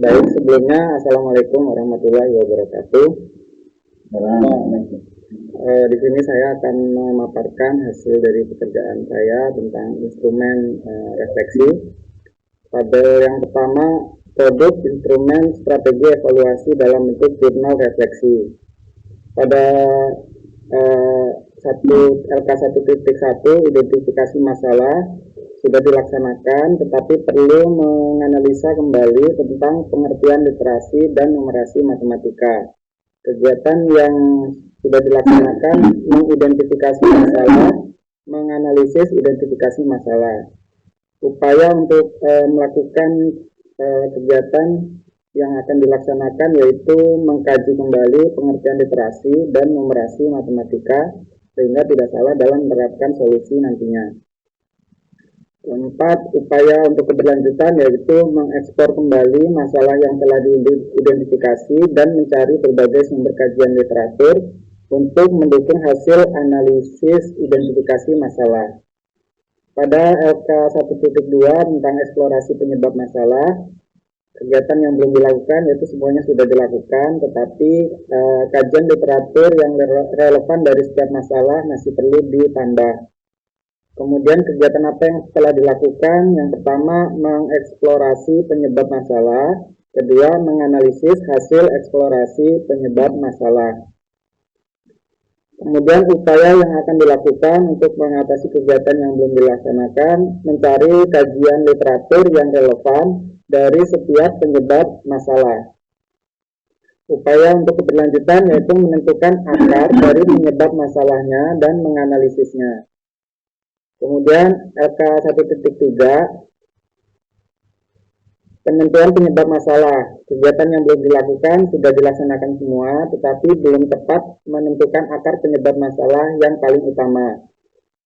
Baik, sebelumnya Assalamualaikum warahmatullahi wabarakatuh. Di sini saya akan memaparkan hasil dari pekerjaan saya tentang instrumen refleksi. Pada yang pertama, produk instrumen strategi evaluasi dalam bentuk jurnal refleksi. Pada LK 1.1 identifikasi masalah sudah dilaksanakan, tetapi perlu menganalisa kembali tentang pengertian literasi dan numerasi matematika. Kegiatan yang sudah dilaksanakan mengidentifikasi masalah, menganalisis identifikasi masalah. Upaya untuk melakukan kegiatan yang akan dilaksanakan yaitu mengkaji kembali pengertian literasi dan numerasi matematika sehingga tidak salah dalam menerapkan solusi nantinya. 4. Upaya untuk keberlanjutan yaitu mengekspor kembali masalah yang telah diidentifikasi dan mencari berbagai sumber kajian literatur untuk mendukung hasil analisis identifikasi masalah. Pada LK 1.2 tentang eksplorasi penyebab masalah, kegiatan yang belum dilakukan yaitu semuanya sudah dilakukan, tetapi kajian literatur yang relevan dari setiap masalah masih perlu ditambah. Kemudian kegiatan apa yang telah dilakukan? Yang pertama, mengeksplorasi penyebab masalah. Kedua, menganalisis hasil eksplorasi penyebab masalah. Kemudian upaya yang akan dilakukan untuk mengatasi kegiatan yang belum dilaksanakan, mencari kajian literatur yang relevan dari setiap penyebab masalah. Upaya untuk keberlanjutan yaitu menentukan akar dari penyebab masalahnya dan menganalisisnya. Kemudian LK 1.3 penentuan penyebab masalah. Kegiatan yang belum dilakukan sudah dilaksanakan semua, tetapi belum tepat menentukan akar penyebab masalah yang paling utama.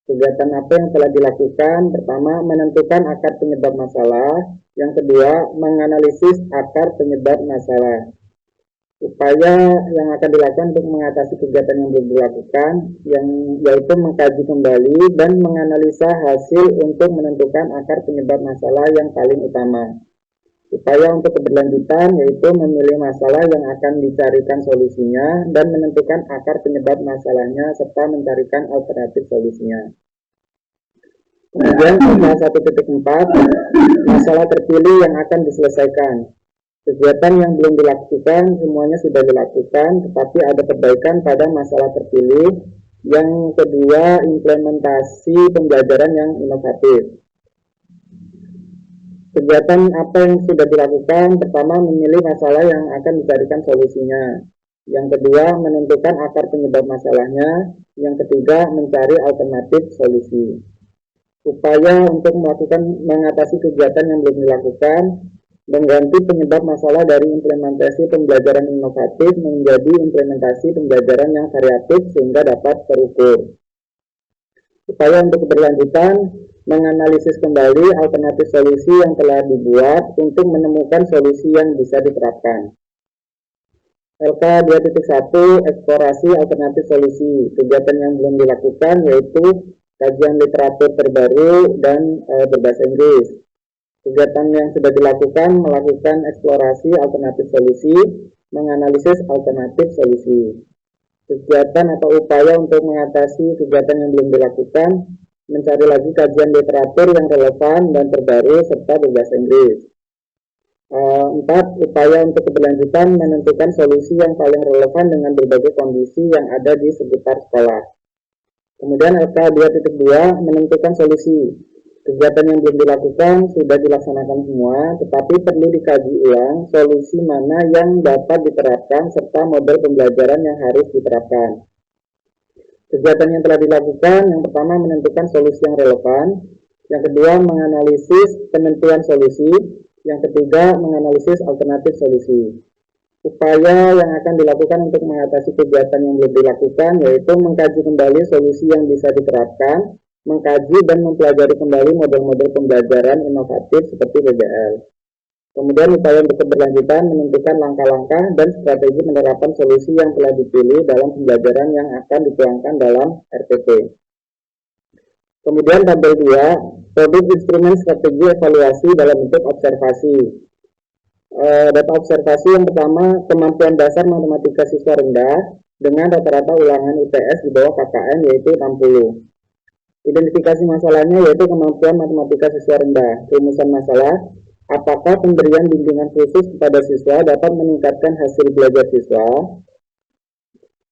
Kegiatan apa yang telah dilakukan? Pertama, menentukan akar penyebab masalah. Yang kedua, menganalisis akar penyebab masalah. Upaya yang akan dilakukan untuk mengatasi kegiatan yang belum dilakukan yaitu mengkaji kembali dan menganalisa hasil untuk menentukan akar penyebab masalah yang paling utama. Upaya untuk keberlanjutan yaitu memilih masalah yang akan dicarikan solusinya dan menentukan akar penyebab masalahnya serta mencarikan alternatif solusinya. Kemudian 1.4 masalah terpilih yang akan diselesaikan. Kegiatan yang belum dilakukan semuanya sudah dilakukan, tetapi ada perbaikan pada masalah terpilih. Yang kedua, implementasi pembelajaran yang inovatif. Kegiatan apa yang sudah dilakukan? Pertama, memilih masalah yang akan dicarikan solusinya. Yang kedua, menentukan akar penyebab masalahnya. Yang ketiga, mencari alternatif solusi. Upaya untuk mengatasi kegiatan yang belum dilakukan, mengganti penyebab masalah dari implementasi pembelajaran inovatif menjadi implementasi pembelajaran yang variatif sehingga dapat terukur. Upaya untuk keberlanjutan, menganalisis kembali alternatif solusi yang telah dibuat untuk menemukan solusi yang bisa diterapkan. LK 2.1 eksplorasi alternatif solusi. Kegiatan yang belum dilakukan yaitu kajian literatur terbaru dan berbahasa Inggris. Kegiatan yang sudah dilakukan, melakukan eksplorasi alternatif solusi, menganalisis alternatif solusi. Kegiatan atau upaya untuk mengatasi kegiatan yang belum dilakukan, mencari lagi kajian literatur yang relevan dan terbaru serta berbahasa Inggris. 4. Upaya untuk keberlanjutan, menentukan solusi yang paling relevan dengan berbagai kondisi yang ada di sekitar sekolah. Kemudian LK 2.2 menentukan solusi. Kegiatan yang belum dilakukan sudah dilaksanakan semua, tetapi perlu dikaji ulang solusi mana yang dapat diterapkan serta model pembelajaran yang harus diterapkan. Kegiatan yang telah dilakukan, yang pertama menentukan solusi yang relevan, yang kedua menganalisis penentuan solusi, yang ketiga menganalisis alternatif solusi. Upaya yang akan dilakukan untuk mengatasi kegiatan yang belum dilakukan yaitu mengkaji kembali solusi yang bisa diterapkan, mengkaji dan mempelajari kembali model-model pembelajaran inovatif seperti PBL. Kemudian upaya untuk keberlanjutan menentukan langkah-langkah dan strategi penerapan solusi yang telah dipilih dalam pembelajaran yang akan dituangkan dalam RPP. Kemudian tabel 2, produk instrumen strategi evaluasi dalam bentuk observasi. Data observasi yang pertama, kemampuan dasar matematika siswa rendah dengan rata-rata ulangan IPS di bawah KKM yaitu 60. Identifikasi masalahnya yaitu kemampuan matematika siswa rendah. Rumusan masalah, apakah pemberian bimbingan khusus kepada siswa dapat meningkatkan hasil belajar siswa?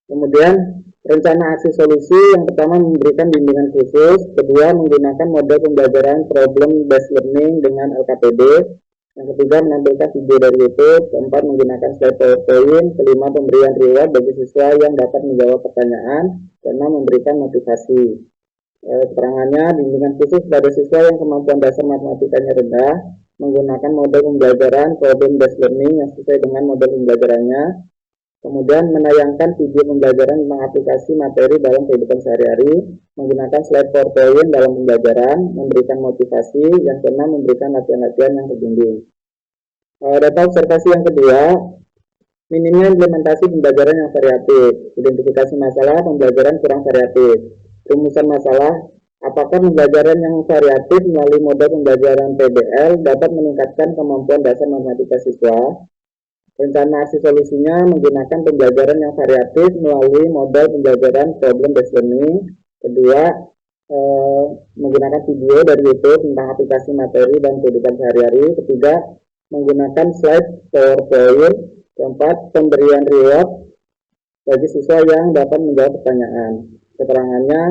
Kemudian rencana aksi solusi, yang pertama memberikan bimbingan khusus, kedua menggunakan model pembelajaran problem based learning dengan LKPD, yang ketiga menampilkan video dari YouTube, keempat menggunakan slide PowerPoint, kelima pemberian reward bagi siswa yang dapat menjawab pertanyaan, keenam memberikan motivasi. Keterangannya, bimbingan khusus pada siswa yang kemampuan dasar matematikanya rendah, menggunakan model pembelajaran problem based learning yang sesuai dengan model pembelajarannya. Kemudian menayangkan video pembelajaran tentang aplikasi materi dalam kehidupan sehari-hari, menggunakan slide PowerPoint dalam pembelajaran, memberikan motivasi, yang keenam memberikan latihan-latihan yang terbimbing. Data observasi yang kedua, minimnya implementasi pembelajaran yang variatif, identifikasi masalah pembelajaran kurang variatif. Rumusan masalah, apakah pembelajaran yang variatif melalui model pembelajaran PBL dapat meningkatkan kemampuan dasar matematika siswa? Rencana aksi solusinya menggunakan pembelajaran yang variatif melalui model pembelajaran problem based learning. Kedua, menggunakan video dari YouTube tentang aplikasi materi dan kehidupan sehari-hari. Ketiga, menggunakan slide PowerPoint. Keempat, pemberian reward bagi siswa yang dapat menjawab pertanyaan. Keterangannya,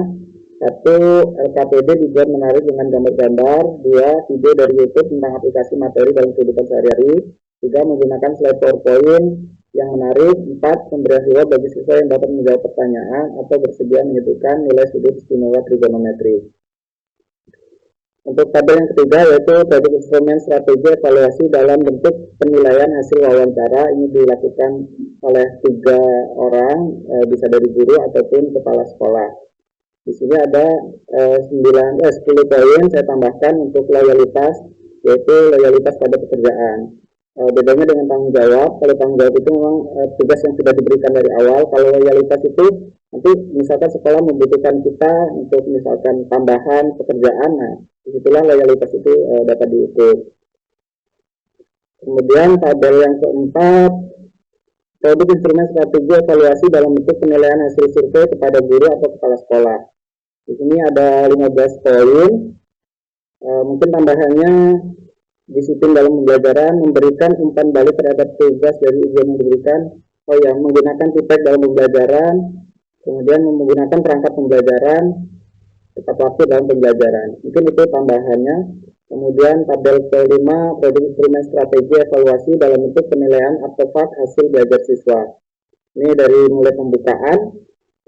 satu, LKPD dibuat menarik dengan gambar-gambar. Dua, video dari YouTube tentang aplikasi materi dalam kehidupan sehari-hari. Tiga, menggunakan slide PowerPoint yang menarik. Empat, pemberian reward bagi siswa yang dapat menjawab pertanyaan atau bersedia menyebutkan nilai sudut istimewa trigonometri. Untuk tabel yang ketiga yaitu proyek instrumen strategi evaluasi dalam bentuk penilaian hasil wawancara. Ini dilakukan oleh 3 orang, bisa dari guru ataupun kepala sekolah. Di sini ada 10 poin saya tambahkan untuk loyalitas, yaitu loyalitas pada pekerjaan. Bedanya dengan tanggung jawab, kalau tanggung jawab itu memang tugas yang sudah diberikan dari awal. Kalau loyalitas itu nanti misalkan sekolah membutuhkan kita untuk misalkan tambahan pekerjaan, nah disitulah loyalitas itu dapat diukur. Kemudian tabel yang keempat, produk instrumen strategi evaluasi dalam bentuk penilaian hasil survei kepada guru atau kepala sekolah. Di sini ada 15 poin. Mungkin tambahannya, disiplin dalam pembelajaran, memberikan umpan balik terhadap tugas dari ujian yang diberikan. Menggunakan feedback dalam pembelajaran, kemudian menggunakan perangkat pembelajaran, tepat waktu dalam pembelajaran. Mungkin itu tambahannya. Kemudian tabel kelima, produk instrumen strategi evaluasi dalam bentuk penilaian artefak hasil belajar siswa. Ini dari mulai pembukaan,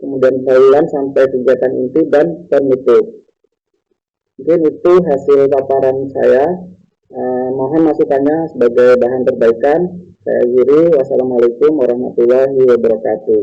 kemudian penilaian sampai kegiatan inti dan penutup. Mungkin itu hasil paparan saya. Mohon masukannya sebagai bahan perbaikan. Saya akhiri. Wassalamualaikum warahmatullahi wabarakatuh.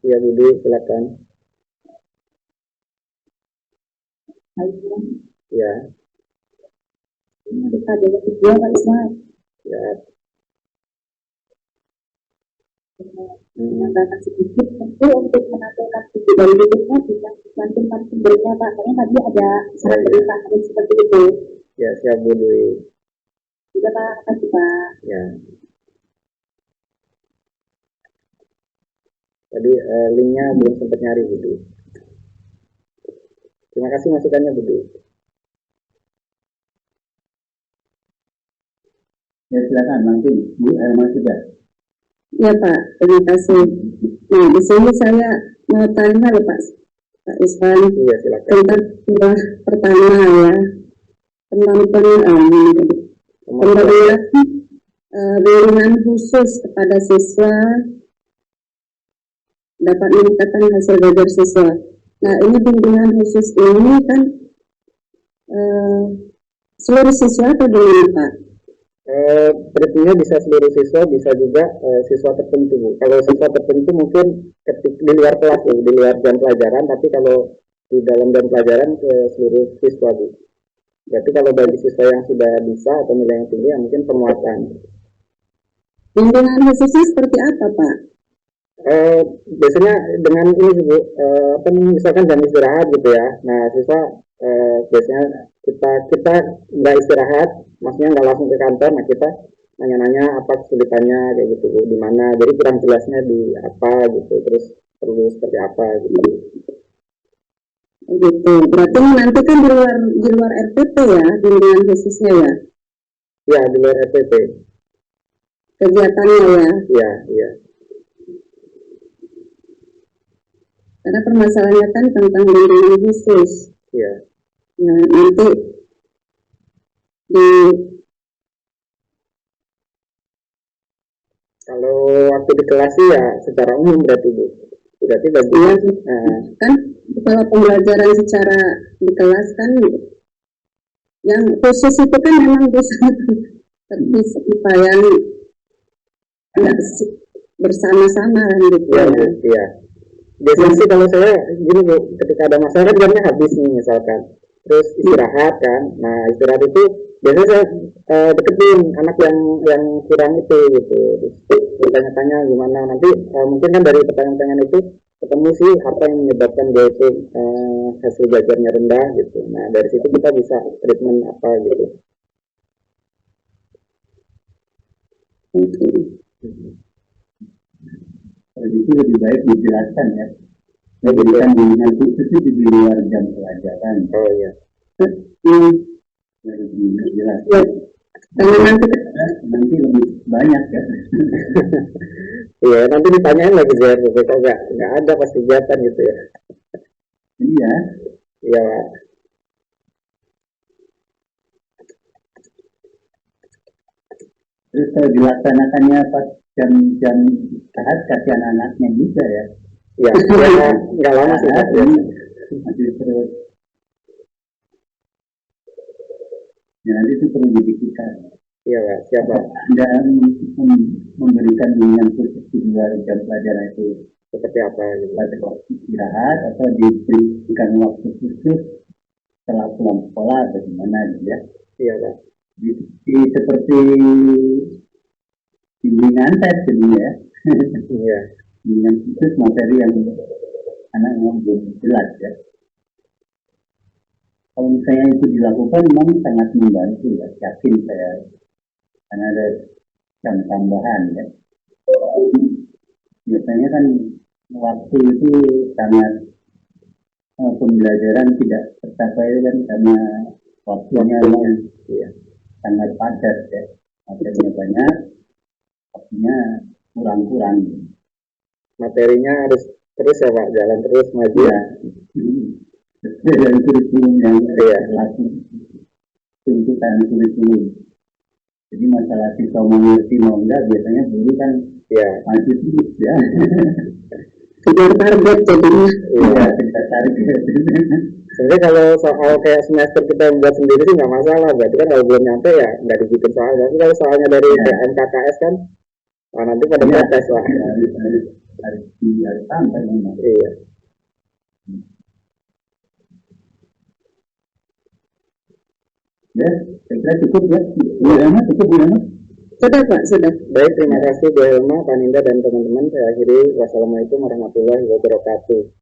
Ya, Budi, silakan. Ya. Ini tabel kedua Pak Ismail. Ya. Menambahkan sedikit, tentu untuk menampilkan video dari YouTube-nya bisa dicantumkan sumbernya Pak. Kayaknya tadi ada syarat beritahuan seperti itu. Ya, siap Budi. Juga Pak, kasih Pak. Ya. Tadi linknya belum sempat nyari Budi. Terima kasih masukannya Budi. Ya silakan nanti Bu Elma sudah. Ya Pak, terima kasih. Nah di sini saya mau tanya loh Pak Isfan. Iya silakan. Tentang surah pertama ya, tentang pemberian bimbingan khusus kepada siswa dapat meningkatkan hasil belajar siswa. Nah ini bimbingan khusus ini kan seluruh siswa atau gimana Pak? Berarti bisa seluruh siswa, bisa juga siswa tertentu, Bu. Kalau siswa tertentu mungkin di luar kelas, Bu, di luar jam pelajaran, tapi kalau di dalam jam pelajaran ke seluruh siswa, Bu. Berarti kalau bagi siswa yang sudah bisa atau nilai yang tinggi, ya mungkin penguatan. Bimbingan khususnya seperti apa, Pak? Biasanya dengan ini, Bu, misalkan jam istirahat gitu ya. Nah, siswa biasanya kita nggak istirahat, maksudnya nggak langsung ke kantor. Nah, kita nanya-nanya apa kesulitannya kayak gitu, Bu, di mana. Jadi kurang jelasnya di apa gitu, terus perlu seperti apa gitu. Gitu. Berarti nanti kan di luar RPP ya, bimbingan khususnya ya? Ya, di luar RPP. Kegiatannya ya? Iya, iya. Karena permasalahannya kan tentang bimbingan khusus. Iya. Nah, nanti di kalau waktu di kelas sih ya secara umum berarti, Bu. Berarti bagi kan kalau pembelajaran secara di kelas kan yang khusus itu kan memang bisa yang nggak bersama-sama kan gitu ya. ya. Iya. Biasanya sih kalau saya gini, Bu, ketika ada masalah kan jamnya habis nih misalkan, terus istirahat kan. Nah, istirahat itu biasanya saya deketin anak yang kurang itu gitu, terus bertanya-tanya gimana, nanti mungkin kan dari pertanyaan-pertanyaan itu ketemu sih apa yang menyebabkan dia itu hasil belajarnya rendah gitu. Nah, dari situ kita bisa treatment apa gitu. Itu lebih baik dijelaskan ya. Memberikan bimbingan khusus itu di luar jam pelajaran. Oh iya. Lebih jelas. Ya. Nanti lebih banyak ya. Iya, nanti ditanyain lagi biar kok nggak ada pas kegiatan gitu ya. Iya. Iya, Pak. Terus kalau dilaksanakannya pas jam-jam saat kasih anak-anaknya juga ya. Ya, nggak lama sih Pak. Masih terus. Ya, nanti itu perlu dipikirkan. Iya, Pak. Siapa? Anda memberikan bimbingan khusus di luar jam pelajaran itu seperti apa gitu? Pada waktu istirahat atau diberikan waktu khusus setelah pulang sekolah atau gimana gitu ya? Iya, Pak. Seperti bimbingan tes ini ya. Iya. Bimbingan khusus materi yang anak-anak belum jelas ya. Kalau misalnya itu dilakukan memang sangat membantu ya, yakin saya. Karena ada jam tambahan ya. Biasanya kan waktu itu sangat pembelajaran tidak tercapai kan karena waktunya ya, sangat padat ya. Materinya banyak, waktunya kurang-kurang. Materinya harus terus ya Pak, jalan terus maju ya. Dan kurikulum yang berlaku, tuntutan kurikulum. Jadi masalah siswa mengerti mau enggak biasanya dulu kan ya masih terus ya. Kejar target jadinya. Iya, kejar target. Sebenarnya kalau soal kayak semester kita yang buat sendiri sih nggak masalah, berarti kan kalau belum nyampe ya nggak dibikin soalnya. Tapi kalau soalnya dari MKKS kan, nanti pada protes lah. Harus sampai memang. Iya. Ya, saya kira cukup ya. Bu Elma, cukup Bu Elma? Sudah Pak, sudah. Baik, terima kasih Bu Elma, Pak Ninda dan teman-teman. Saya akhiri. Wassalamualaikum warahmatullahi wabarakatuh.